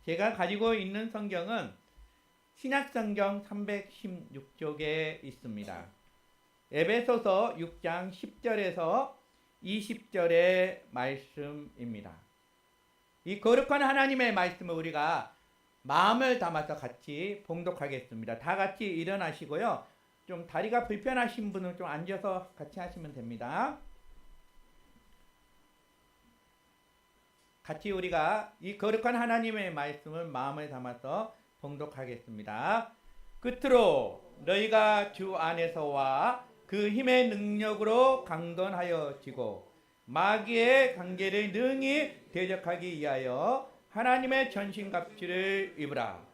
제가 가지고 있는 성경은 신약성경 316쪽에 있습니다. 에베소서 6장 10절에서 20절의 말씀입니다. 이 거룩한 하나님의 말씀을 우리가 마음을 담아서 같이 봉독하겠습니다. 다 같이 일어나시고요. 좀 다리가 불편하신 분은 좀 앉아서 같이 하시면 됩니다. 같이 우리가 이 거룩한 하나님의 말씀을 마음을 담아서 봉독하겠습니다. 끝으로 너희가 주 안에서와 그 힘의 능력으로 강건하여지고 마귀의 관계를 능히 대적하기 위하여 하나님의 전신갑주를 입으라.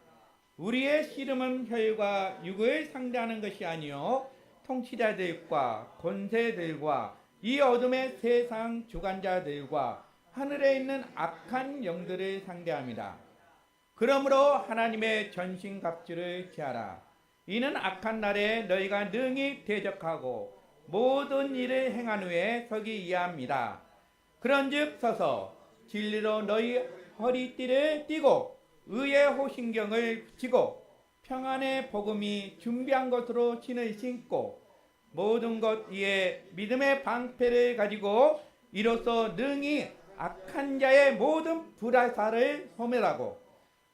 우리의 씨름은 혈과 육을 상대하는 것이 아니요 통치자들과 권세들과 이 어둠의 세상 주관자들과 하늘에 있는 악한 영들을 상대합니다. 그러므로 하나님의 전신갑주를 취하라. 이는 악한 날에 너희가 능히 대적하고 모든 일을 행한 후에 서기 위함이다. 그런즉 서서 진리로 너희 허리띠를 띠고 의의 호신경을 붙이고 평안의 복음이 준비한 것으로 신을 신고 모든 것 위에 믿음의 방패를 가지고 이로써 능히 악한 자의 모든 불화살을 소멸하고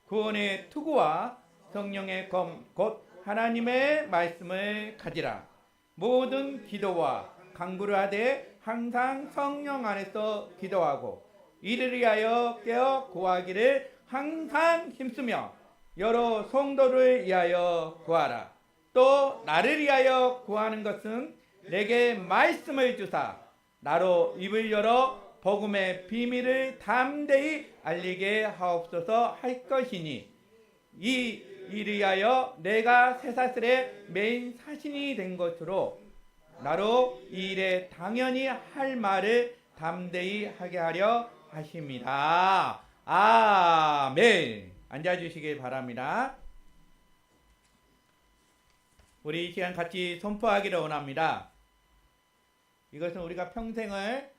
구원의 투구와 성령의 검 곧 하나님의 말씀을 가지라. 모든 기도와 간구를 하되 항상 성령 안에서 기도하고 이를 위하여 깨어 구하기를 항상 힘쓰며 여러 성도를 위하여 구하라. 또 나를 위하여 구하는 것은 내게 말씀을 주사 나로 입을 열어 복음의 비밀을 담대히 알리게 하옵소서 할 것이니 이 일을 위하여 내가 쇠사슬의 메인 사신이 된 것으로 나로 이 일에 당연히 할 말을 담대히 하게 하려 하십니다. 아멘. 앉아주시길 바랍니다. 우리 이 시간 같이 선포하기를 원합니다. 이것은 우리가 평생을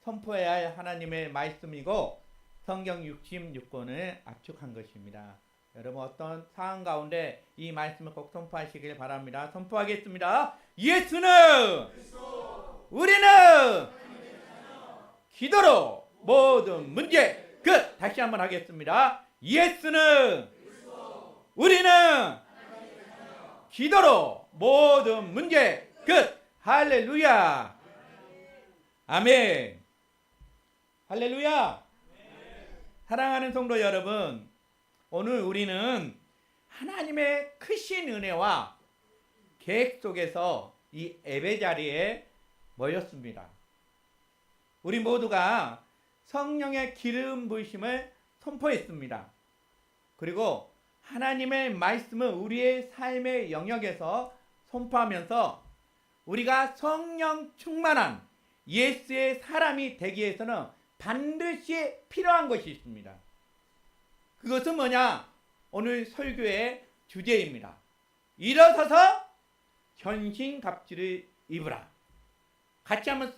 선포해야 할 하나님의 말씀이고 성경 66권을 압축한 것입니다. 여러분 어떤 상황 가운데 이 말씀을 꼭 선포하시길 바랍니다. 선포하겠습니다. 예수는 우리는 기도로 모든 문제 끝. 다시 한번 하겠습니다. 예수는 우리는 기도로 모든 문제 끝. 할렐루야. 아멘. 할렐루야. 사랑하는 성도 여러분, 오늘 우리는 하나님의 크신 은혜와 계획 속에서 이 예배 자리에 모였습니다. 우리 모두가 성령의 기름 부으심을 선포했습니다. 그리고 하나님의 말씀을 우리의 삶의 영역에서 선포하면서 우리가 성령 충만한 예수의 사람이 되기 위해서는 반드시 필요한 것이 있습니다. 그것은 뭐냐? 오늘 설교의 주제입니다. 일어서서 전신갑주를 입으라. 같이 한번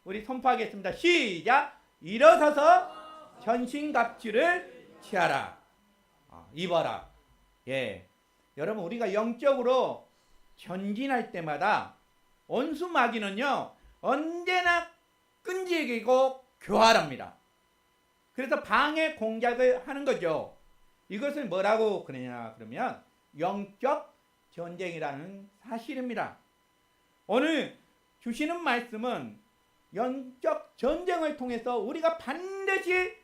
우리 선포하겠습니다. 시작! 일어서서 전신갑주를 취하라. 입어라. 예. 여러분 우리가 영적으로 전진할 때마다 원수 마귀는요 언제나 끈질기고 교활합니다. 그래서 방해 공작을 하는 거죠. 이것을 뭐라고 그러냐 그러면 영적 전쟁이라는 사실입니다. 오늘 주시는 말씀은 영적 전쟁을 통해서 우리가 반드시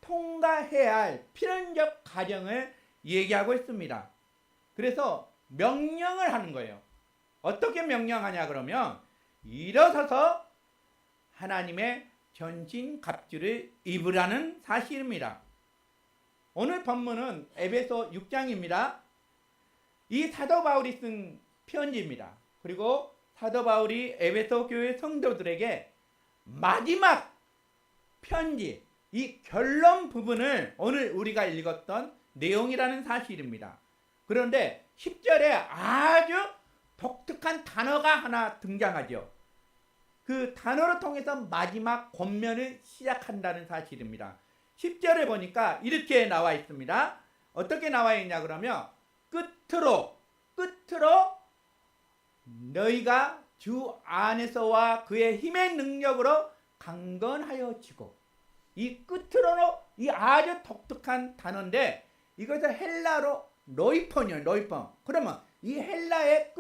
통과해야 할 필연적 과정을 얘기하고 있습니다. 그래서 명령을 하는 거예요. 어떻게 명령하냐 그러면 일어서서 하나님의 전신갑주를 입으라는 사실입니다. 오늘 본문은 에베소 6장입니다. 이 사도 바울이 쓴 편지입니다. 그리고 사도 바울이 에베소 교회 성도들에게 마지막 편지, 이 결론 부분을 오늘 우리가 읽었던 내용이라는 사실입니다. 그런데 10절에 아주 독특한 단어가 하나 등장하죠. 그 단어를 통해서 마지막 권면을 시작한다는 사실입니다. 10절에 보니까 이렇게 나와 있습니다. 어떻게 나와 있냐 그러면 끝으로 너희가 주 안에서와 그의 힘의 능력으로 강건하여 지고, 이 끝으로 이 아주 독특한 단어인데 이것은 헬라로 로이폰이에요. 로이폰. 그러면 이 헬라의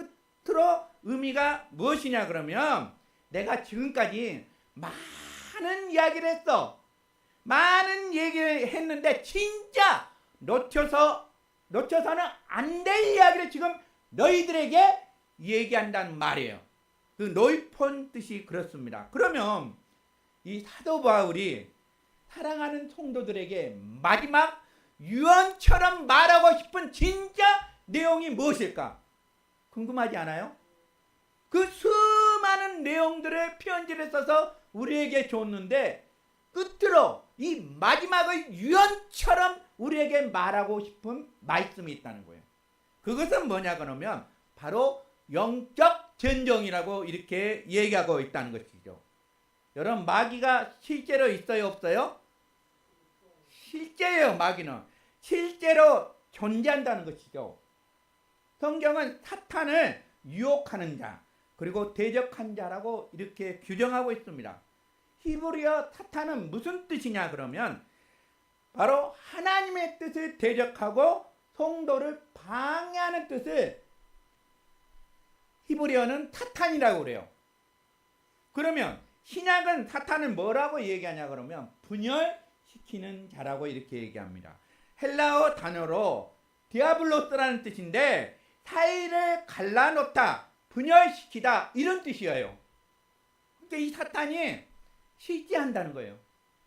끝으로 의미가 무엇이냐 그러면 내가 지금까지 많은 이야기를 했어. 많은 얘기를 했는데 진짜 놓쳐서는 안 될 이야기를 지금 너희들에게 얘기한다는 말이에요. 그 로이폰 뜻이 그렇습니다. 그러면 이 사도 바울이 사랑하는 성도들에게 마지막 유언처럼 말하고 싶은 진짜 내용이 무엇일까? 궁금하지 않아요? 그 수많은 내용들을 편지를 써서 우리에게 줬는데 끝으로 이 마지막의 유언처럼 우리에게 말하고 싶은 말씀이 있다는 거예요. 그것은 뭐냐 그러면 바로 영적 전쟁이라고 이렇게 얘기하고 있다는 것이죠. 여러분, 마귀가 실제로 있어요, 없어요? 실제예요. 마귀는 실제로 존재한다는 것이죠. 성경은 사탄을 유혹하는 자 그리고 대적한 자라고 이렇게 규정하고 있습니다. 히브리어 사탄은 무슨 뜻이냐 그러면 바로 하나님의 뜻을 대적하고 성도를 방해하는 뜻을 히브리어는 사탄이라고 그래요. 그러면 신약은 사탄을 뭐라고 얘기하냐 그러면 분열시키는 자라고 이렇게 얘기합니다. 헬라어 단어로 디아블로스라는 뜻인데 사이를 갈라놓다, 분열시키다 이런 뜻이에요. 그러니까 이 사탄이 실제한다는 거예요.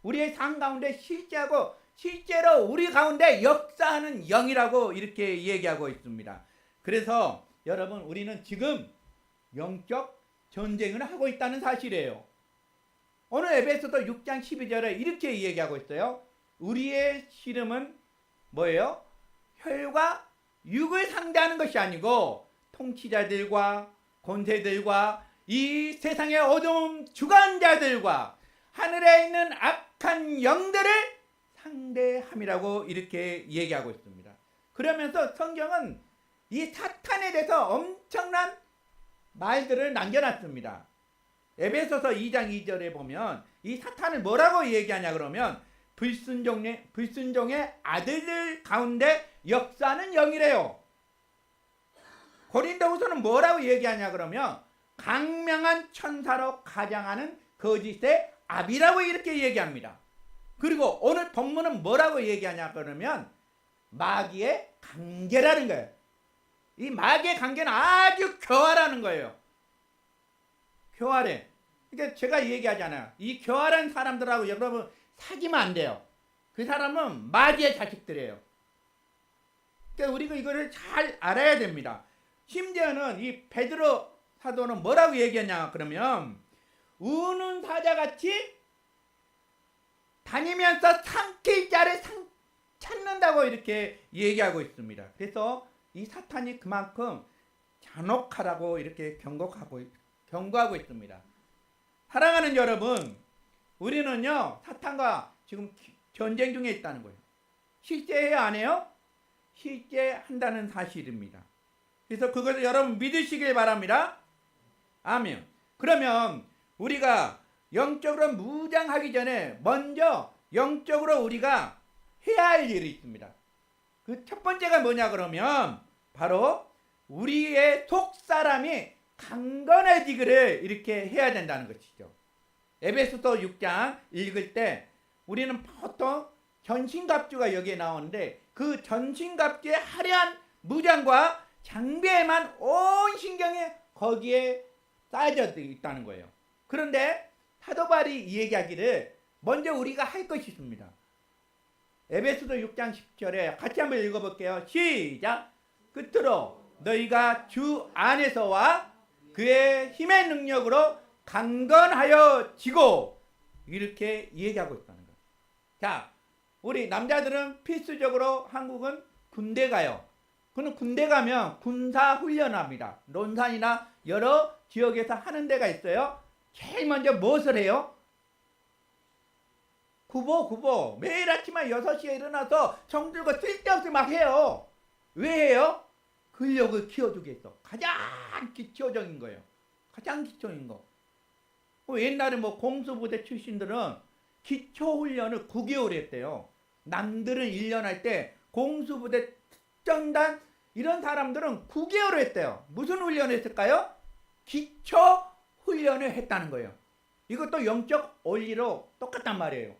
우리의 삶 가운데 실제하고 실제로 우리 가운데 역사하는 영이라고 이렇게 얘기하고 있습니다. 그래서 여러분, 우리는 지금 영적 전쟁을 하고 있다는 사실이에요. 오늘 에베소서 6장 12절에 이렇게 얘기하고 있어요. 우리의 씨름은 뭐예요? 혈과 육을 상대하는 것이 아니고 통치자들과 권세들과 이 세상의 어두운 주관자들과 하늘에 있는 악한 영들을 상대함이라고 이렇게 얘기하고 있습니다. 그러면서 성경은 이 사탄에 대해서 엄청난 말들을 남겨놨습니다. 에베소서 2장 2절에 보면 이 사탄을 뭐라고 얘기하냐 그러면 불순종의 아들들 가운데 역사하는 영이래요. 고린도후서는 뭐라고 얘기하냐 그러면 강명한 천사로 가장하는 거짓의 아비라고 이렇게 얘기합니다. 그리고 오늘 본문은 뭐라고 얘기하냐 그러면 마귀의 관계라는 거예요. 이 마귀의 관계는 아주 교활하는 거예요. 교활해. 그러니까 제가 얘기하잖아요. 이 교활한 사람들하고 여러분 사귀면 안 돼요. 그 사람은 마귀의 자식들이에요. 그러니까 우리가 이거를 잘 알아야 됩니다. 심지어는 이 베드로 사도는 뭐라고 얘기했냐 그러면 우는 사자같이 다니면서 삼킬 자를 찾는다고 이렇게 얘기하고 있습니다. 그래서 이 사탄이 그만큼 잔혹하라고 이렇게 경고하고 있습니다. 사랑하는 여러분, 우리는요 사탄과 지금 전쟁 중에 있다는 거예요. 실제해요, 안 해요? 실제한다는 사실입니다. 그래서 그것을 여러분 믿으시길 바랍니다. 아멘. 그러면 우리가 영적으로 무장하기 전에 먼저 영적으로 우리가 해야 할 일이 있습니다. 그 첫 번째가 뭐냐 그러면 바로 우리의 속사람이 강건해지기를 이렇게 해야 된다는 것이죠. 에베소서 6장 읽을 때 우리는 보통 전신갑주가 여기에 나오는데 그 전신갑주의 화려한 무장과 장비에만 온 신경이 거기에 쌓여져 있다는 거예요. 그런데 사도 바울이 얘기하기를 먼저 우리가 할 것이 있습니다. 에베소서 6장 10절에 같이 한번 읽어볼게요. 시작. 끝으로 너희가 주 안에서와 그의 힘의 능력으로 강건하여 지고 이렇게 얘기하고 있다는 거예요. 자, 우리 남자들은 필수적으로 한국은 군대 가요. 그는 군대 가면 군사 훈련합니다. 논산이나 여러 지역에서 하는 데가 있어요. 제일 먼저 무엇을 해요? 구보 매일 아침에 6시에 일어나서 정들고 쓸데없이 막 해요. 왜 해요? 근력을 키워주기 위해서. 가장 기초적인 거예요. 가장 기초인 거. 옛날에 뭐 공수부대 출신들은 기초훈련을 9개월 했대요. 남들은 1년 할 때 공수부대 특전단 이런 사람들은 9개월 했대요. 무슨 훈련을 했을까요? 기초훈련을 했다는 거예요. 이것도 영적 원리로 똑같단 말이에요.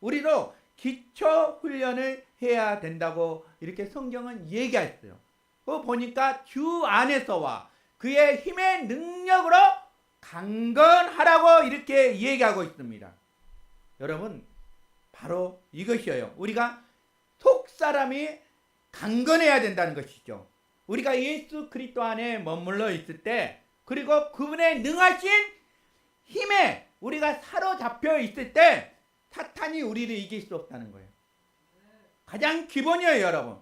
우리도 기초훈련을 해야 된다고 이렇게 성경은 얘기했어요. 그거 보니까 주 안에서와 그의 힘의 능력으로 강건하라고 이렇게 얘기하고 있습니다. 여러분, 바로 이것이에요. 우리가 속사람이 강건해야 된다는 것이죠. 우리가 예수 그리스도 안에 머물러 있을 때, 그리고 그분의 능하신 힘에 우리가 사로잡혀 있을 때 사탄이 우리를 이길 수 없다는 거예요. 가장 기본이에요, 여러분.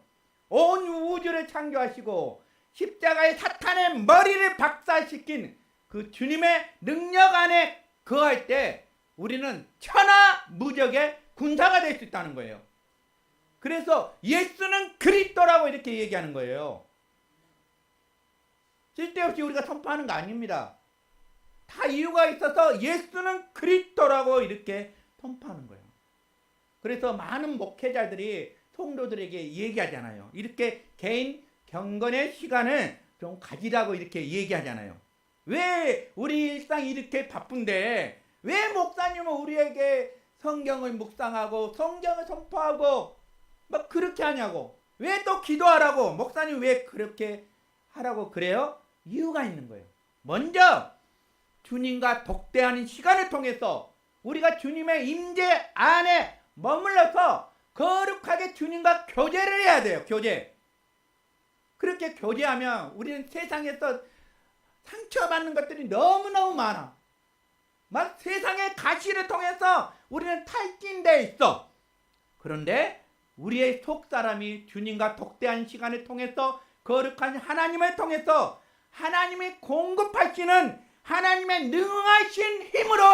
온 우주를 창조하시고 십자가의 사탄의 머리를 박살시킨 그 주님의 능력 안에 거할 때 우리는 천하무적의 군사가 될 수 있다는 거예요. 그래서 예수는 그리스도라고 이렇게 얘기하는 거예요. 쓸데없이 우리가 선포하는 거 아닙니다. 다 이유가 있어서 예수는 그리스도라고 이렇게 선포하는 거예요. 그래서 많은 목회자들이 성도들에게 얘기하잖아요. 이렇게 개인 경건의 시간을 좀 가지라고 이렇게 얘기하잖아요. 왜 우리 일상이 이렇게 바쁜데 왜 목사님은 우리에게 성경을 묵상하고 성경을 선포하고 막 그렇게 하냐고. 왜 또 기도하라고 목사님 왜 그렇게 하라고 그래요? 이유가 있는 거예요. 먼저 주님과 독대하는 시간을 통해서 우리가 주님의 임재 안에 머물러서 거룩하게 주님과 교제를 해야 돼요. 교제. 그렇게 교제하면 우리는 세상에서 상처받는 것들이 너무너무 많아. 막 세상의 가시를 통해서 우리는 탈진돼 있어. 그런데 우리의 속사람이 주님과 독대한 시간을 통해서 거룩한 하나님을 통해서 하나님이 공급하시는 하나님의 능하신 힘으로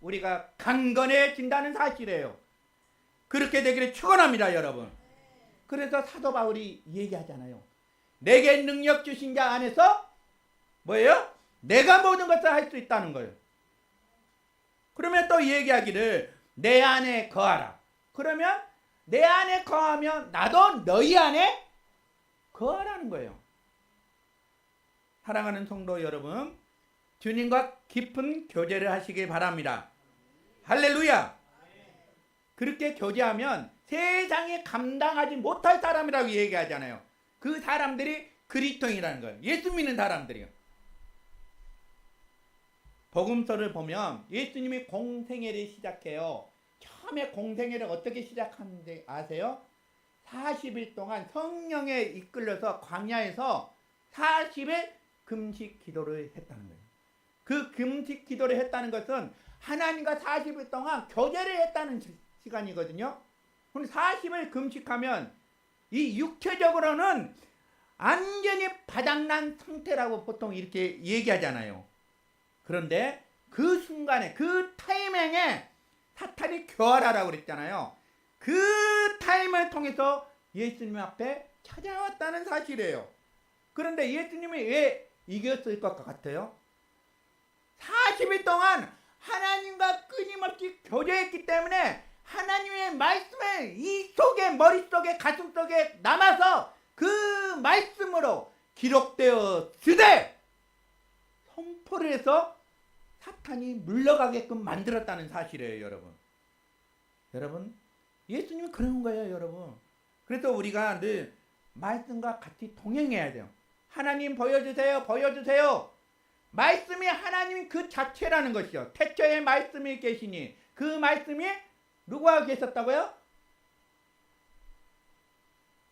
우리가 강건해진다는 사실이에요. 그렇게 되기를 축원합니다, 여러분. 그래서 사도 바울이 얘기하잖아요. 내게 능력 주신 자 안에서 뭐예요? 내가 모든 것을 할 수 있다는 거예요. 그러면 또 얘기하기를 내 안에 거하라. 그러면 내 안에 거하면 나도 너희 안에 거하라는 거예요. 사랑하는 성도 여러분, 주님과 깊은 교제를 하시기 바랍니다. 할렐루야. 그렇게 교제하면 세상에 감당하지 못할 사람이라고 얘기하잖아요. 그 사람들이 그리스도인이라는 거예요. 예수 믿는 사람들이요. 복음서를 보면 예수님이 공생애를 시작해요. 처음에 공생애를 어떻게 시작하는지 아세요? 40일 동안 성령에 이끌려서 광야에서 40일 금식 기도를 했다는 거예요. 그 금식 기도를 했다는 것은 하나님과 40일 동안 교제를 했다는 시간이거든요. 그럼 40일 금식하면 이 육체적으로는 완전히 바닥난 상태라고 보통 이렇게 얘기하잖아요. 그런데 그 순간에 그 타이밍에 사탄이 교활하라고 그랬잖아요. 그 타임을 통해서 예수님 앞에 찾아왔다는 사실이에요. 그런데 예수님이 왜 이겼을 것 같아요? 40일 동안 하나님과 끊임없이 교제했기 때문에 하나님의 말씀을 이 속에 머릿속에 가슴속에 남아서 그 말씀으로 기록되었으되 선포를 해서 사탄이 물러가게끔 만들었다는 사실이에요, 여러분. 여러분, 예수님은 그런 거예요, 여러분. 그래서 우리가 늘 말씀과 같이 동행해야 돼요. 하나님 보여주세요, 보여주세요. 말씀이 하나님 그 자체라는 것이요. 태초에 말씀이 계시니 그 말씀이 누구와 계셨다고요?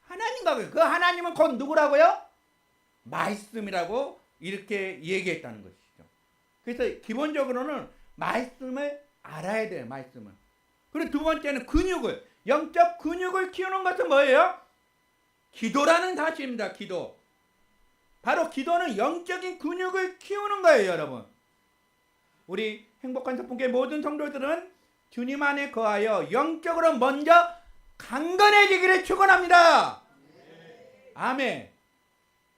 하나님과. 그 하나님은 곧 누구라고요? 말씀이라고 이렇게 얘기했다는 것이죠. 그래서 기본적으로는 말씀을 알아야 돼요. 말씀을. 그리고 두 번째는 근육을, 영적 근육을 키우는 것은 뭐예요? 기도라는 사실입니다. 기도. 바로 기도는 영적인 근육을 키우는 거예요, 여러분. 우리 행복한 성품교회 모든 성도들은 주님 안에 거하여 영적으로 먼저 강건해지기를 축원합니다. 아멘.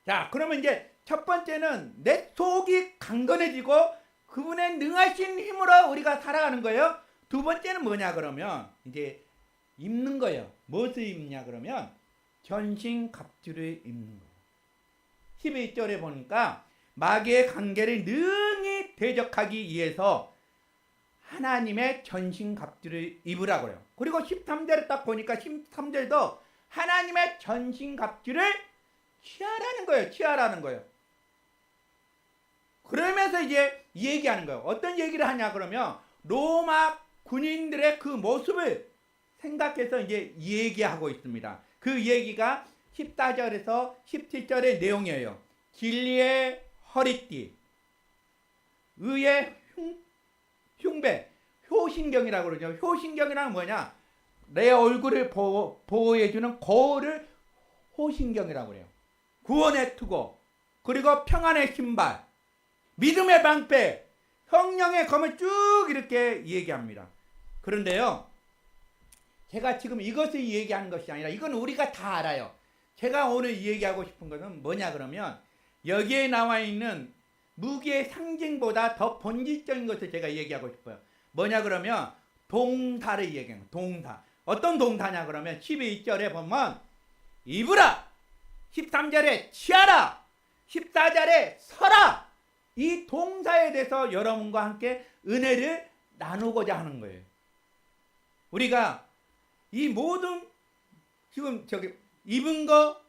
자, 그러면 이제 첫 번째는 내 속이 강건해지고 그분의 능하신 힘으로 우리가 살아가는 거예요. 두 번째는 뭐냐 그러면 이제 입는 거예요. 무엇을 입냐 그러면 전신갑주를 입는 거예요. 12절에 보니까 마귀의 관계를 능히 대적하기 위해서 하나님의 전신갑주를 입으라고 해요. 그리고 13절에 딱 보니까 13절도 하나님의 전신갑주를 취하라는 거예요. 취하라는 거예요. 그러면서 이제 얘기하는 거예요. 어떤 얘기를 하냐 그러면 로마 군인들의 그 모습을 생각해서 이제 얘기하고 있습니다. 그 얘기가 14절에서 17절의 내용이에요. 진리의 허리띠, 의의 흉배, 효신경이라고 그러죠. 효신경이란 뭐냐? 내 얼굴을 보호해주는 거울을 호신경이라고 그래요. 구원의 투고, 그리고 평안의 신발, 믿음의 방패, 성령의 검을 쭉 이렇게 얘기합니다. 그런데요, 제가 지금 이것을 얘기하는 것이 아니라 이건 우리가 다 알아요. 제가 오늘 얘기하고 싶은 것은 뭐냐 그러면 여기에 나와 있는 무기의 상징보다 더 본질적인 것을 제가 얘기하고 싶어요. 뭐냐 그러면 동사를 얘기합니다. 동사. 어떤 동사냐 그러면 12절에 보면 입으라, 13절에 취하라, 14절에 서라. 이 동사에 대해서 여러분과 함께 은혜를 나누고자 하는 거예요. 우리가 이 모든 지금 입은 거,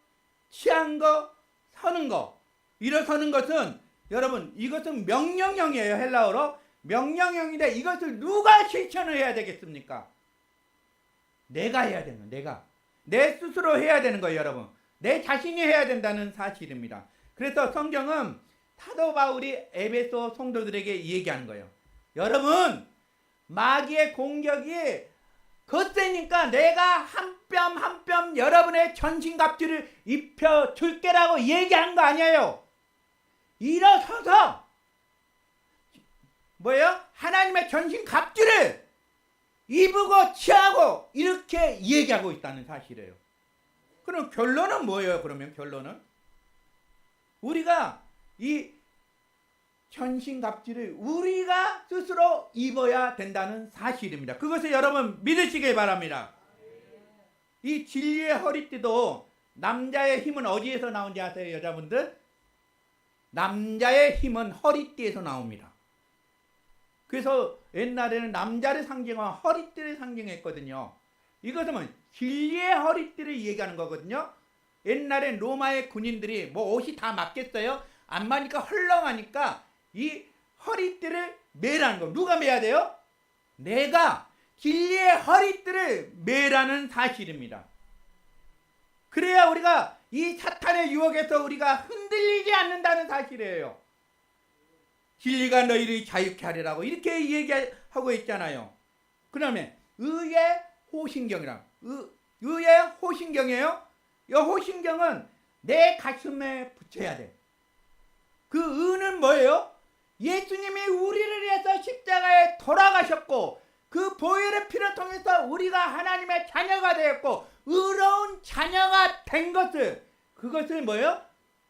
취한 거, 서는 거, 일어서는 것은 여러분 이것은 명령형이에요. 헬라어로 명령형인데 이것을 누가 실천을 해야 되겠습니까? 내가 해야 되는, 내 스스로 해야 되는 거예요. 여러분 내 자신이 해야 된다는 사실입니다. 그래서 성경은 사도 바울이 에베소 성도들에게 얘기하는 거예요. 여러분 마귀의 공격이 거세니까 내가 한 뼘 한 뼘 여러분의 전신갑주를 입혀줄게라고 얘기한 거 아니에요. 일어서서 뭐예요? 하나님의 전신갑주를 입고 취하고 이렇게 얘기하고 있다는 사실이에요. 그럼 결론은 뭐예요? 그러면 결론은 우리가 이 전신갑주를 우리가 스스로 입어야 된다는 사실입니다. 그것을 여러분 믿으시길 바랍니다. 이 진리의 허리띠도 남자의 힘은 어디에서 나오는지 아세요, 여자분들? 남자의 힘은 허리띠에서 나옵니다. 그래서 옛날에는 남자를 상징하고 허리띠를 상징했거든요. 이것은 진리의 허리띠를 얘기하는 거거든요. 옛날엔 로마의 군인들이 뭐 옷이 다 맞겠어요? 안 맞으니까 헐렁하니까 이 허리띠를 매라는 거. 누가 매야 돼요? 내가 진리의 허리띠를 매라는 사실입니다. 그래야 우리가 이 사탄의 유혹에서 우리가 흔들리지 않는다는 사실이에요. 진리가 너희를 자유케 하리라고 이렇게 얘기하고 있잖아요. 그러면 의의 호신경이라. 의의 호신경이에요. 이 호신경은 내 가슴에 붙여야 돼. 그 의는 뭐예요? 예수님이 우리를 위해서 십자가에 돌아가셨고 그 보혈의 피를 통해서 우리가 하나님의 자녀가 되었고 의로운 자녀가 된 것을, 그것을 뭐예요?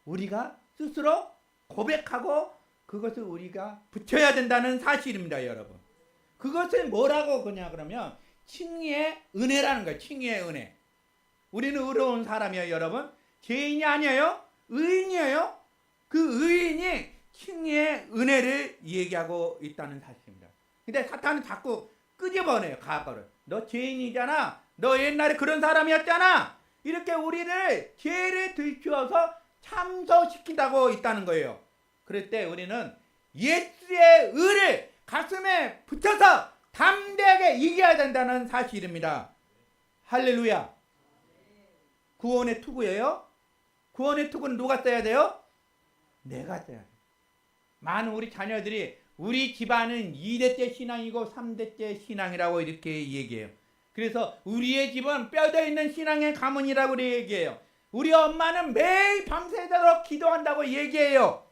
우리가 스스로 고백하고 그것을 우리가 붙여야 된다는 사실입니다. 여러분 그것을 뭐라고 그러냐 그러면 칭의의 은혜라는 거예요. 칭의의 은혜. 우리는 의로운 사람이에요. 여러분 죄인이 아니에요. 의인이에요. 그 의인이 칭의의 은혜를 얘기하고 있다는 사실입니다. 근데 사탄은 자꾸 끄집어내요. 과거를. 너 죄인이잖아. 너 옛날에 그런 사람이었잖아. 이렇게 우리를 죄를 들추어서 참소시킨다고 있다는 거예요. 그럴 때 우리는 예수의 의를 가슴에 붙여서 담대하게 이겨야 된다는 사실입니다. 할렐루야. 구원의 투구예요. 구원의 투구는 누가 써야 돼요? 내가 써야 돼. 많은 우리 자녀들이 우리 집안은 2대째 신앙이고 3대째 신앙이라고 이렇게 얘기해요. 그래서 우리의 집은 뼈대 있는 신앙의 가문이라고 얘기해요. 우리 엄마는 매일 밤새도록 기도한다고 얘기해요.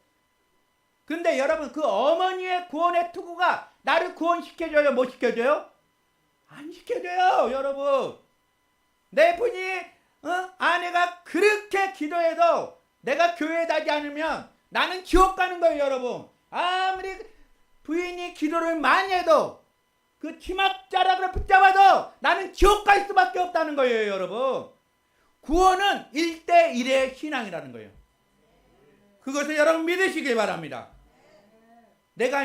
근데 여러분 그 어머니의 구원의 투구가 나를 구원시켜줘요? 못 시켜줘요? 안 지켜줘요, 여러분. 내 분이 아내가 그렇게 기도해도 내가 교회에 가지 않으면 나는 지옥 가는 거예요, 여러분. 아무리 부인이 기도를 많이 해도 그 치맛자락으로 붙잡아도 나는 지옥 갈 수밖에 없다는 거예요, 여러분. 구원은 1대1의 신앙이라는 거예요. 그것을 여러분 믿으시길 바랍니다. 내가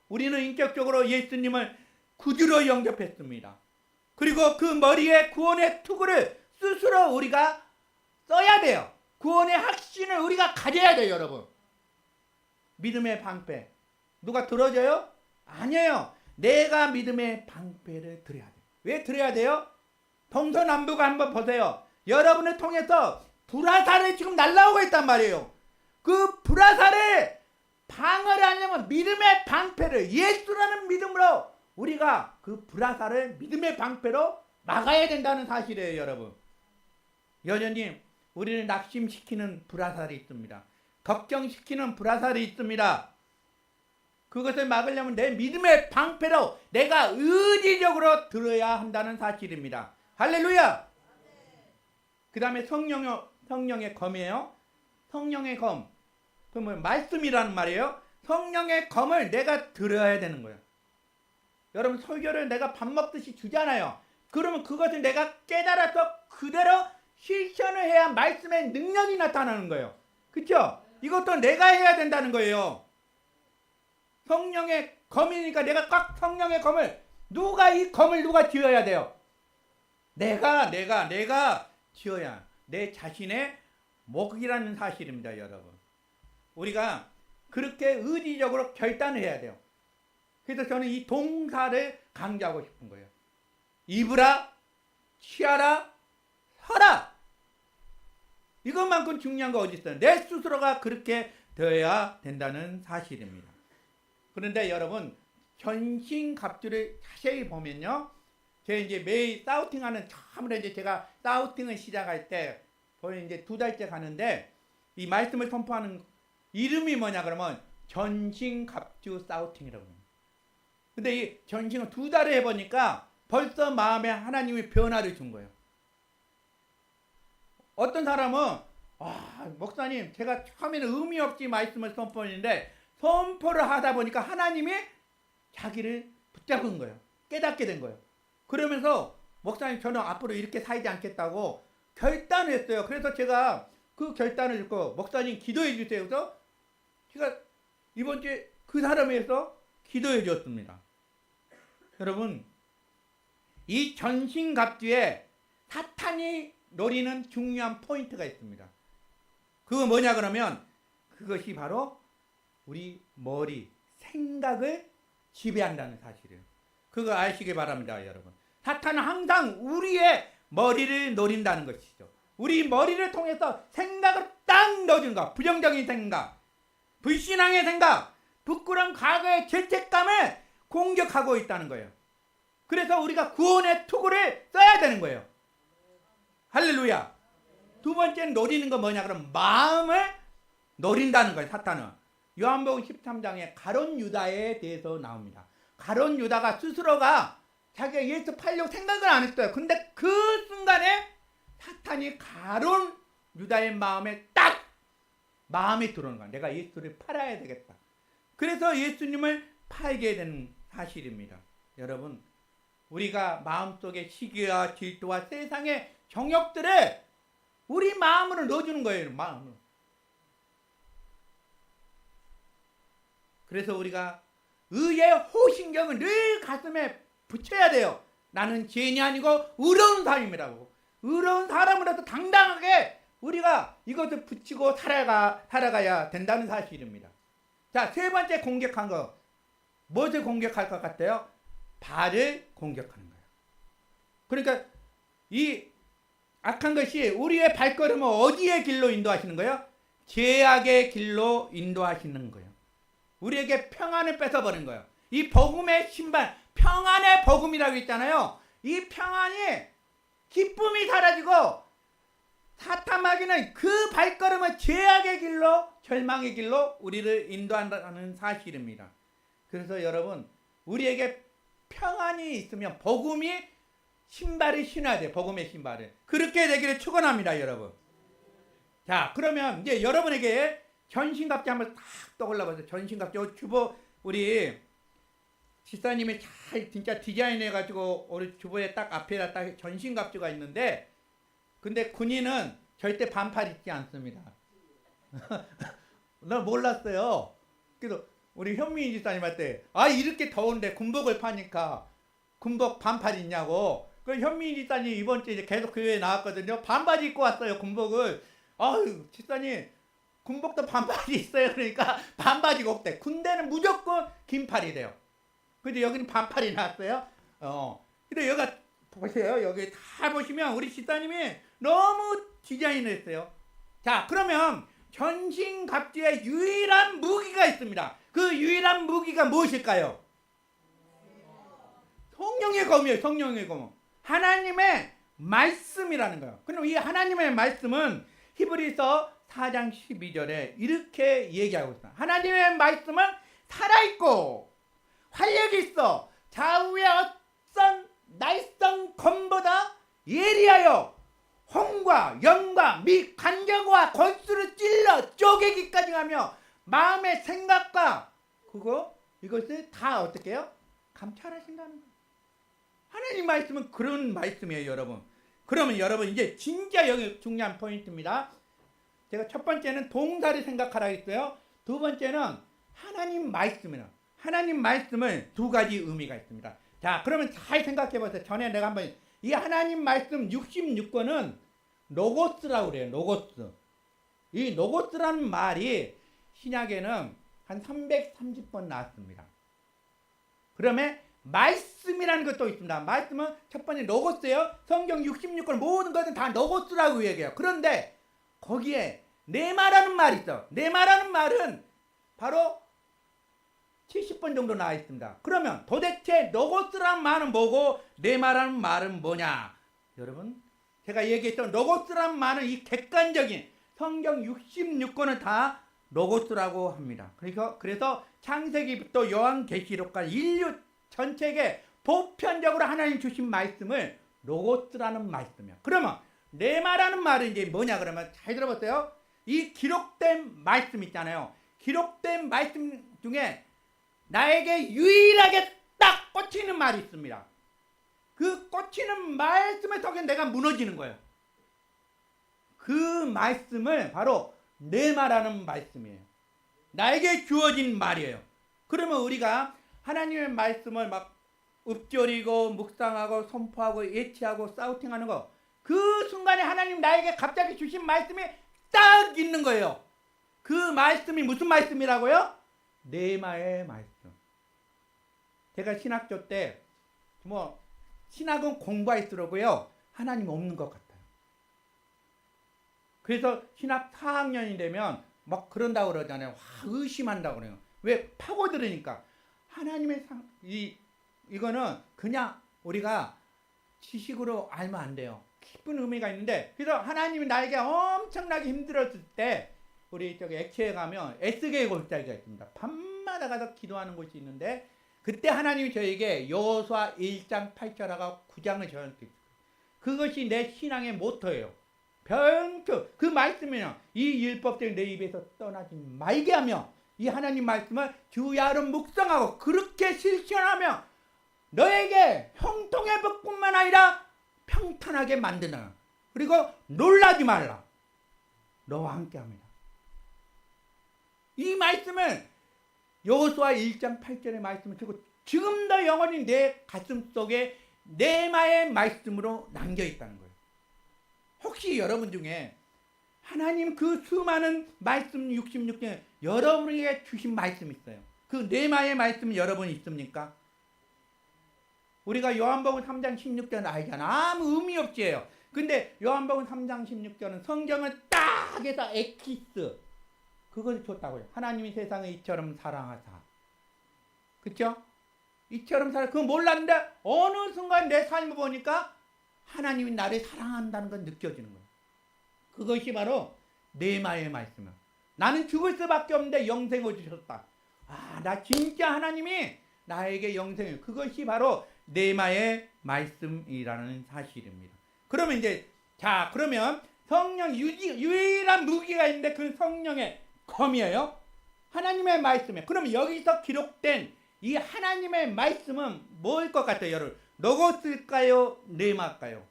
우리는 인격적으로 예수님을 구주로 영접했습니다. 그리고 그 머리에 구원의 투구를 스스로 우리가 써야 돼요. 구원의 확신을 우리가 가져야 돼요, 여러분. 믿음의 방패. 누가 들어줘요? 아니에요. 내가 믿음의 방패를 들어야 돼요. 왜 들어야 돼요? 동서남북 한번 보세요. 여러분을 통해서 불화살이 지금 날라오고 있단 말이에요. 그 불화살을 방어하려면 믿음의 방패를, 예수라는 믿음으로 우리가 그 불화살을 믿음의 방패로 막아야 된다는 사실이에요, 여러분. 여전히 우리를 낙심시키는 불화살이 있습니다. 걱정시키는 불화살이 있습니다. 그것을 막으려면 내 믿음의 방패로 내가 의지적으로 들어야 한다는 사실입니다. 할렐루야! 그 다음에 성령의 검이에요. 성령의 검. 그러면 말씀이라는 말이에요. 성령의 검을 내가 들어야 되는 거예요. 여러분, 설교를 내가 밥 먹듯이 주잖아요. 그러면 그것을 내가 깨달아서 그대로 실천을 해야 말씀의 능력이 나타나는 거예요. 그렇죠? 이것도 내가 해야 된다는 거예요. 성령의 검이니까 내가 꽉 성령의 검을, 이 검을 누가 쥐어야 돼요? 내가 쥐어야 내 자신의 목이라는 사실입니다, 여러분. 우리가 그렇게 의지적으로 결단을 해야 돼요. 그래서 저는 이 동사를 강조하고 싶은 거예요. 입으라, 취하라, 서라. 이것만큼 중요한 거 어디 있어요? 내 스스로가 그렇게 되어야 된다는 사실입니다. 그런데 여러분, 전신갑주를 자세히 보면요, 제가 이제 매일 사우팅하는, 처음으로 이제 제가 사우팅을 시작할 때 거의 이제 2달째 가는데, 이 말씀을 선포하는 이름이 뭐냐 그러면 전신갑주 사우팅이라고 합니다. 근데 이 전신을 2달을 해보니까 벌써 마음에 하나님이 변화를 준 거예요. 어떤 사람은 목사님, 제가 처음에는 의미 없이 말씀을 선포했는데 선포를 하다 보니까 하나님이 자기를 붙잡은 거예요. 깨닫게 된 거예요. 그러면서 목사님, 저는 앞으로 이렇게 살지 않겠다고 결단을 했어요. 그래서 제가 그 결단을 듣고 목사님 기도해 주세요. 그래서 제가 이번 주에 그 사람에 의해서 기도해 주었습니다. 여러분, 이 전신갑주에 사탄이 노리는 중요한 포인트가 있습니다. 그거 뭐냐 그러면 그것이 바로 우리 머리, 생각을 지배한다는 사실이에요. 그거 아시기 바랍니다, 여러분. 사탄은 항상 우리의 머리를 노린다는 것이죠. 우리 머리를 통해서 생각을 딱 넣어주는 거. 부정적인 생각, 불신앙의 생각, 부끄러운 과거의 죄책감을 공격하고 있다는 거예요. 그래서 우리가 구원의 투구를 써야 되는 거예요. 할렐루야. 두 번째는 노리는 거 뭐냐 그러면 마음을 노린다는 거예요, 사탄은. 요한복음 13장에 가룟 유다에 대해서 나옵니다. 가룟 유다가 스스로가 자기가 예수 팔려고 생각을 안 했어요. 근데 그 순간에 사탄이 가룟 유다의 마음에 딱 마음이 들어오는 거야. 내가 예수를 팔아야 되겠다. 그래서 예수님을 팔게 되는 사실입니다. 여러분, 우리가 마음속에 시기와 질투와 세상의 정욕들을 우리 마음으로 넣어주는 거예요. 마음으로. 그래서 우리가 의의 호신경을 늘 가슴에 붙여야 돼요. 나는 죄인이 아니고 의로운 사람이라고. 의로운 사람으로서 당당하게 우리가 이것을 붙이고 살아가야 된다는 사실입니다. 자, 세 번째 공격한 거. 무엇을 공격할 것 같아요? 발을 공격하는 거예요. 그러니까 이 악한 것이 우리의 발걸음을 어디의 길로 인도하시는 거예요? 죄악의 길로 인도하시는 거예요. 우리에게 평안을 뺏어버린 거예요. 이 복음의 신발, 평안의 복음이라고 있잖아요. 이 평안이 기쁨이 사라지고 사탄 마귀는 그 발걸음을 죄악의 길로, 절망의 길로 우리를 인도한다는 사실입니다. 그래서 여러분, 우리에게 평안이 있으면 복음이 신발을 신어야 돼. 복음의 신발을. 그렇게 되기를 축원합니다, 여러분. 자, 그러면 이제 여러분에게 전신갑주 한번 딱 떠올라봐서 전신갑주 주보 우리 집사님이 잘 진짜 디자인해가지고 우리 주보에 딱 앞에다 딱 전신갑주가 있는데, 근데 군인은 절대 반팔 입지 않습니다. 나 몰랐어요. 그래서 우리 현민이 집사님한테 이렇게 더운데 군복을 파니까 군복 반팔 있냐고. 그 현민이 집사님 이번 주에 이제 계속 교회에 나왔거든요. 반바지 입고 왔어요, 군복을. 아유, 집사님 군복도 반바지 있어요. 그러니까 반바지가 없대. 군대는 무조건 긴팔이래요. 근데 여기는 반팔이 나왔어요. 근데 여기가 보세요. 여기 다 보시면 우리 집사님이 너무 디자인을 했어요. 자, 그러면 전신갑주의 유일한 무기가 있습니다. 그 유일한 무기가 무엇일까요? 성령의 검이에요. 성령의 검. 하나님의 말씀이라는 거예요. 그럼 이 하나님의 말씀은 히브리서 4장 12절에 이렇게 얘기하고 있어요. 하나님의 말씀은 살아있고 활력이 있어 좌우의 어떤 날성 검보다 예리하여 홍과 영과 및 간격과 권수를 찔러 쪼개기까지 하며 마음의 생각과 이것을 다 어떻게 해요? 감찰하신다는 거예요. 하나님 말씀은 그런 말씀이에요, 여러분. 그러면 여러분 이제 진짜 여기 중요한 포인트입니다. 제가 첫 번째는 동사를 생각하라 했어요. 두 번째는 하나님 말씀이에요. 하나님 말씀은 두 가지 의미가 있습니다. 자, 그러면 잘 생각해 보세요. 전에 내가 한번 이 하나님 말씀 66권은 로고스라고 그래요. 로고스. 이 로고스라는 말이 신약에는 한 330번 나왔습니다. 그러면 말씀이라는 것도 있습니다. 말씀은 첫 번째 로고스예요. 성경 66권 모든 것은 다 로고스라고 얘기해요. 그런데 거기에 네마라는 말이 있어. 네마라는 말은 바로 70번 정도 나와 있습니다. 그러면 도대체 로고스라는 말은 뭐고 네마라는 말은 뭐냐? 여러분, 제가 얘기했던 로고스라는 말은 이 객관적인 성경 66권은 다 로고스라고 합니다. 그래서 창세기부터 요한계시록까지 인류 전체에 보편적으로 하나님 주신 말씀을 로고스라는 말씀이에요. 그러면 네마라는 말은 이제 뭐냐 그러면 잘 들어보세요. 이 기록된 말씀 있잖아요. 기록된 말씀 중에 나에게 유일하게 딱 꽂히는 말이 있습니다. 그 꽂히는 말씀을 통해 내가 무너지는 거예요. 그 말씀을 바로 네마라는 말씀이에요. 나에게 주어진 말이에요. 그러면 우리가 하나님의 말씀을 막 읊조리고 묵상하고 선포하고 예치하고 사우팅하는 거, 그 순간에 하나님 나에게 갑자기 주신 말씀이 딱 있는 거예요. 그 말씀이 무슨 말씀이라고요? 네마의 말씀. 제가 신학교 때 신학은 공부할수록요 하나님 없는 것 같아요. 그래서 신학 4학년이 되면 막 그런다고 그러잖아요. 의심한다고 그래요. 왜? 파고들으니까. 하나님의 이거는 그냥 우리가 지식으로 알면 안 돼요. 깊은 의미가 있는데, 그래서 하나님이 나에게 엄청나게 힘들었을 때 우리 저기 액체에 가면 에스겔 골짜기가 있습니다. 밤마다 가서 기도하는 곳이 있는데, 그때 하나님이 저에게 여호수아 1장 8절하고 9장을 저한테 있어요. 그것이 내 신앙의 모토예요. 변표 그 말씀이요, 이 율법들 내 입에서 떠나지 말게 하며 이 하나님 말씀을 주야로 묵상하고 그렇게 실천하며 너에게 형통의 복뿐만 아니라 평탄하게 만드나. 그리고 놀라지 말라. 너와 함께합니다. 이 말씀을 여호수아 1장 8절의 말씀을 듣고 지금도 영원히 내 가슴 속에 네마의 말씀으로 남겨 있다는 거예요. 혹시 여러분 중에 하나님 그 수많은 말씀 66개 여러분에게 주신 말씀 있어요. 그 네마의 말씀 여러분 있습니까? 우리가 요한복음 3장 16절은 알잖아. 아무 의미 없지 해요. 근데 요한복음 3장 16절은 성경을 딱 해서 엑기스 그걸 줬다고요. 하나님이 세상을 이처럼 사랑하사. 그쵸? 이처럼 그거 몰랐는데 어느 순간 내 삶을 보니까 하나님이 나를 사랑한다는 건 느껴지는 거예요. 그것이 바로 네마의 말씀이에요. 나는 죽을 수밖에 없는데 영생을 주셨다. 나 진짜 하나님이 나에게 영생이 그것이 바로 네마의 말씀이라는 사실입니다. 그러면 이제 그러면 성령 유일한 무기가 있는데 그 성령의 검이에요. 하나님의 말씀에. 그러면 여기서 기록된 이 하나님의 말씀은 뭐일 것 같아요, 여러분? 로고스일까요? 네마일까요?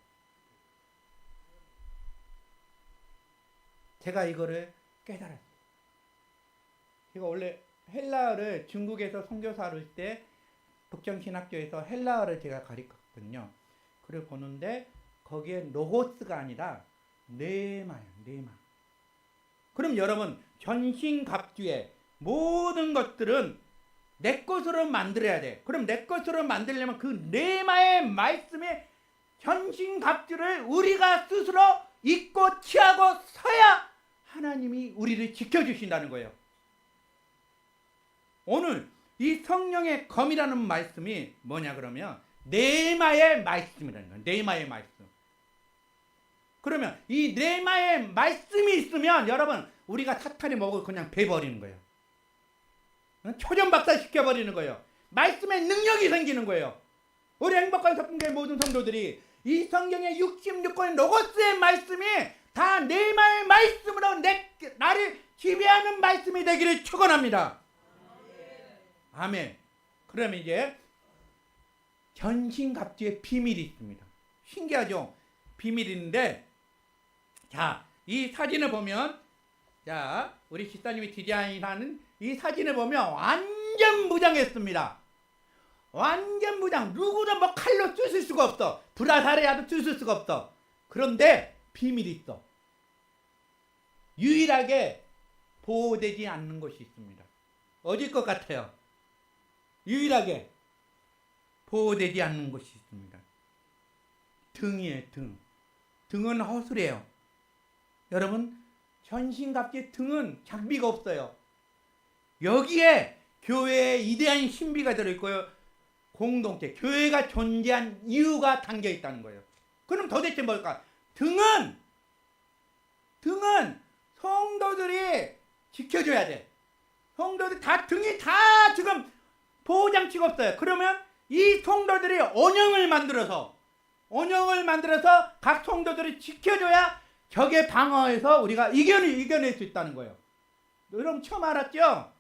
제가 이거를 깨달았어요. 제가 원래 헬라어를 중국에서 선교사를 할 때 북정신학교에서 헬라어를 제가 가르쳤거든요. 그걸 보는데 거기에 로고스가 아니라 네마예요. 네마. 그럼 여러분 전신갑주의 모든 것들은 내 것으로 만들어야 돼. 그럼 내 것으로 만들려면 그 네마의 말씀의 전신갑주를 우리가 스스로 입고 취하고 서야 하나님이 우리를 지켜주신다는 거예요. 오늘 이 성령의 검이라는 말씀이 뭐냐 그러면 네마의 말씀이라는 거예요. 네마의 말씀. 그러면 이 네마의 말씀이 있으면 여러분 우리가 사탄이 먹을 그냥 베버리는 거예요. 초전박사 시켜버리는 거예요. 말씀의 능력이 생기는 거예요. 우리 행복한 성경의 모든 성도들이 이 성경의 66권 로고스의 말씀이 다 네마의 말씀으로 나를 지배하는 말씀이 되기를 축원합니다. 아멘. 그러면 이제 전신갑주의 비밀이 있습니다. 신기하죠? 비밀이 있는데 이 사진을 보면 우리 집사님이 디자인하는 이 사진을 보면 완전 무장했습니다. 완전 무장. 누구도 뭐 칼로 쑤실 수가 없어. 불화살이라도 쑤실 수가 없어. 그런데 비밀이 있어. 유일하게 보호되지 않는 것이 있습니다. 어딜 것 같아요? 유일하게 보호되지 않는 것이 있습니다. 등이에요. 등. 등은 허술해요. 여러분 전신갑주의 등은 장비가 없어요. 여기에 교회의 이대한 신비가 들어있고요. 공동체, 교회가 존재한 이유가 담겨있다는 거예요. 그럼 도대체 뭘까? 등은 성도들이 지켜줘야 돼. 성도들 등이 다 지금 보호장치가 없어요. 그러면 이 성도들이 언형을 만들어서 각 성도들이 지켜줘야 적의 방어에서 우리가 이겨낼 수 있다는 거예요. 여러분 처음 알았죠?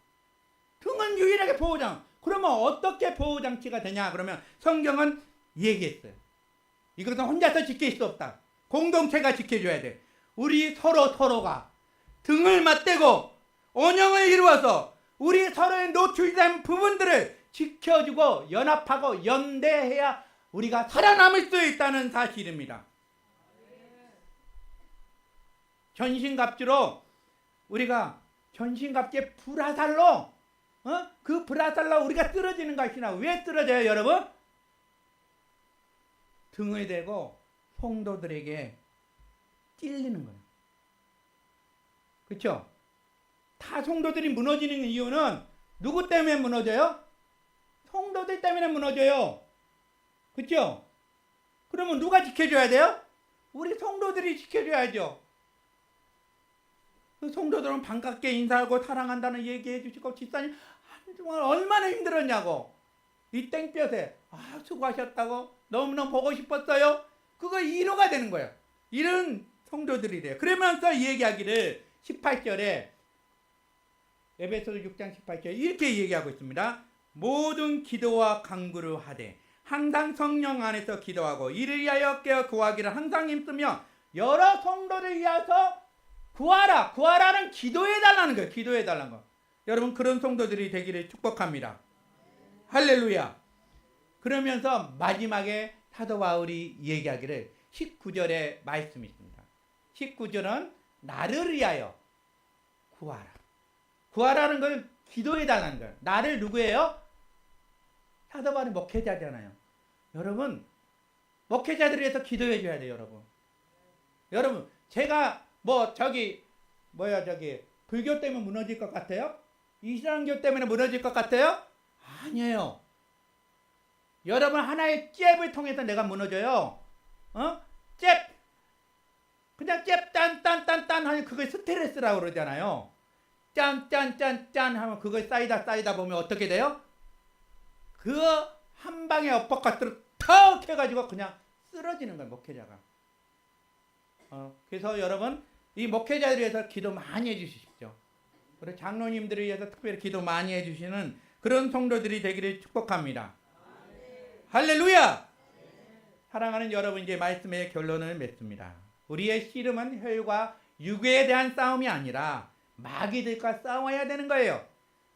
등은 유일하게 보호장. 그러면 어떻게 보호장치가 되냐? 그러면 성경은 얘기했어요. 이것은 혼자서 지킬 수 없다. 공동체가 지켜줘야 돼. 우리 서로가 등을 맞대고 언형을 이루어서 우리 서로의 노출된 부분들을 지켜주고 연합하고 연대해야 우리가 살아남을 수 있다는 사실입니다. 전신갑주로 우리가 전신갑주의 불화살로 그 불화살로 우리가 쓰러지는 것이나 왜 쓰러져요 여러분? 등을 대고 성도들에게 찔리는 거예요. 그렇죠? 다 성도들이 무너지는 이유는 누구 때문에 무너져요? 성도들 때문에 무너져요. 그렇죠? 그러면 누가 지켜줘야 돼요? 우리 성도들이 지켜줘야죠. 그 성도들은 반갑게 인사하고 사랑한다는 얘기해 주시고 집사님 정말 얼마나 힘들었냐고 이 땡볕에 수고하셨다고 너무너무 보고 싶었어요. 그거 위로가 되는 거예요. 이런 성도들이래요. 그러면서 얘기하기를 18절에 에베소서 6장 18절에 이렇게 얘기하고 있습니다. 모든 기도와 간구를 하되 항상 성령 안에서 기도하고 이를 위하여 깨어 구하기를 항상 힘쓰며 여러 성도를 위해서 구하라는 기도해달라는 거예요. 기도해달라는 거. 여러분 그런 성도들이 되기를 축복합니다. 할렐루야. 그러면서 마지막에 사도 바울이 얘기하기를 19절에 말씀이 있습니다. 19절은 나를 위하여 구하라는 걸 기도해달라는 거예요. 나를 누구예요? 사도 바울이 목회자잖아요. 여러분 목회자들을 위해서 기도해줘야 돼요. 여러분 제가 불교 때문에 무너질 것 같아요? 이슬람교 때문에 무너질 것 같아요? 아니에요. 여러분 하나의 잽을 통해서 내가 무너져요. 그냥 잽 딴 하면 그걸 스트레스라고 그러잖아요. 짠 하면 그걸 쌓이다 보면 어떻게 돼요? 그 한 방에 엇박가스로 턱 해가지고 그냥 쓰러지는 거예요, 목회자가. 그래서 여러분, 이 목회자들을 위해서 기도 많이 해주십시오. 우리 장로님들을 위해서 특별히 기도 많이 해주시는 그런 성도들이 되기를 축복합니다. 할렐루야! 사랑하는 여러분, 이제 말씀의 결론을 맺습니다. 우리의 씨름은 혈과 육에 대한 싸움이 아니라 마귀들과 싸워야 되는 거예요.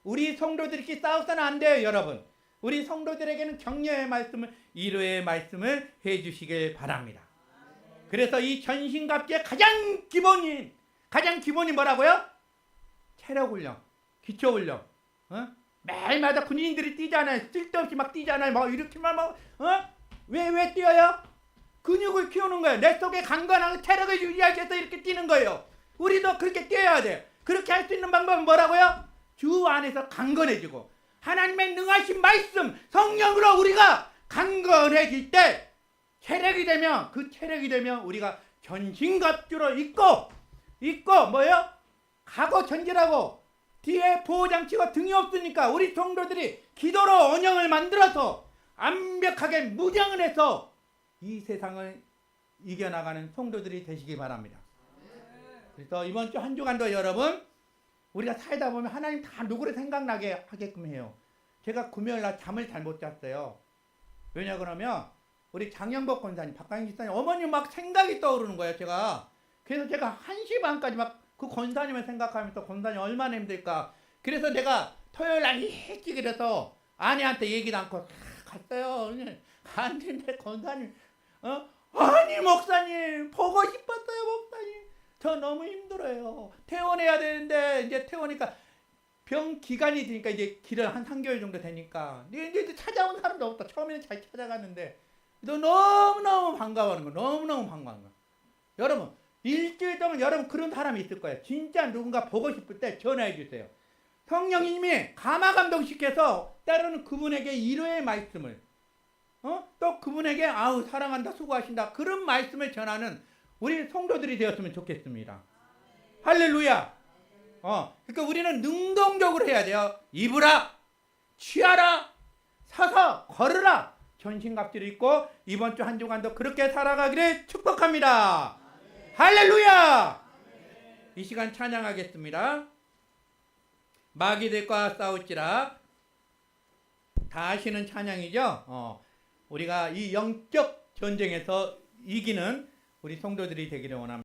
우리 성도들끼리 싸워서는 안 돼요, 여러분. 우리 성도들에게는 격려의 말씀을, 위로의 말씀을 해주시길 바랍니다. 그래서 이 전신갑주의 가장 기본이 뭐라고요? 체력훈련, 기초훈련. 매일마다 군인들이 뛰잖아요. 쓸데없이 막 뛰잖아요. 막 이렇게만 막, 왜 뛰어요? 근육을 키우는 거예요. 내 속에 강건하고 체력을 유지하기 위해서 이렇게 뛰는 거예요. 우리도 그렇게 뛰어야 돼요. 그렇게 할 수 있는 방법은 뭐라고요? 주 안에서 강건해지고 하나님의 능하신 말씀, 성령으로 우리가 강건해질 때 체력이 되면, 그 체력이 되면 우리가 전신갑주로 입고 뭐예요? 가고 전진하고 뒤에 보호장치가 등이 없으니까 우리 성도들이 기도로 언형을 만들어서 완벽하게 무장을 해서 이 세상을 이겨나가는 성도들이 되시기 바랍니다. 그래서 이번 주 한 주간도 여러분, 우리가 살다 보면 하나님 다 누구를 생각나게 하게끔 해요. 제가 금요일날 잠을 잘 못 잤어요. 왜냐 그러면 우리 장영복 권사님, 박강희 집사님 어머님 막 생각이 떠오르는 거예요. 그래서 제가 1시 반까지 막 그 권사님을 생각하면서 권사님 얼마나 힘들까. 그래서 내가 토요일날 일찍 일어서 아내한테 얘기도 않고 갔어요. 갔는데 권사님, 아니 목사님 보고 싶었어요. 목사님 저 너무 힘들어요. 퇴원해야 되는데 이제 퇴원하니까 병 기간이 되니까 이제 길을 한 3개월 정도 되니까 이제 찾아온 사람도 없다. 처음에는 잘 찾아갔는데 너무너무 반가워하는 거. 너무너무 반가운 거. 여러분 일주일 동안 여러분 그런 사람이 있을 거예요. 진짜 누군가 보고 싶을 때 전화해 주세요. 성령님이 감화감동시켜서 때로는 그분에게 위로의 말씀을 또 그분에게 아우 사랑한다 수고하신다 그런 말씀을 전하는 우리 성도들이 되었으면 좋겠습니다. 할렐루야. 그러니까 우리는 능동적으로 해야 돼요. 입으라, 취하라, 서서 걸으라. 전신갑주를 입고 이번 주 한 주간도 그렇게 살아가기를 축복합니다. 할렐루야. 이 시간 찬양하겠습니다. 마귀들과 싸울지라. 다 아시는 찬양이죠. 우리가 이 영적 전쟁에서 이기는 우리 성도들이 되기를 원합니다.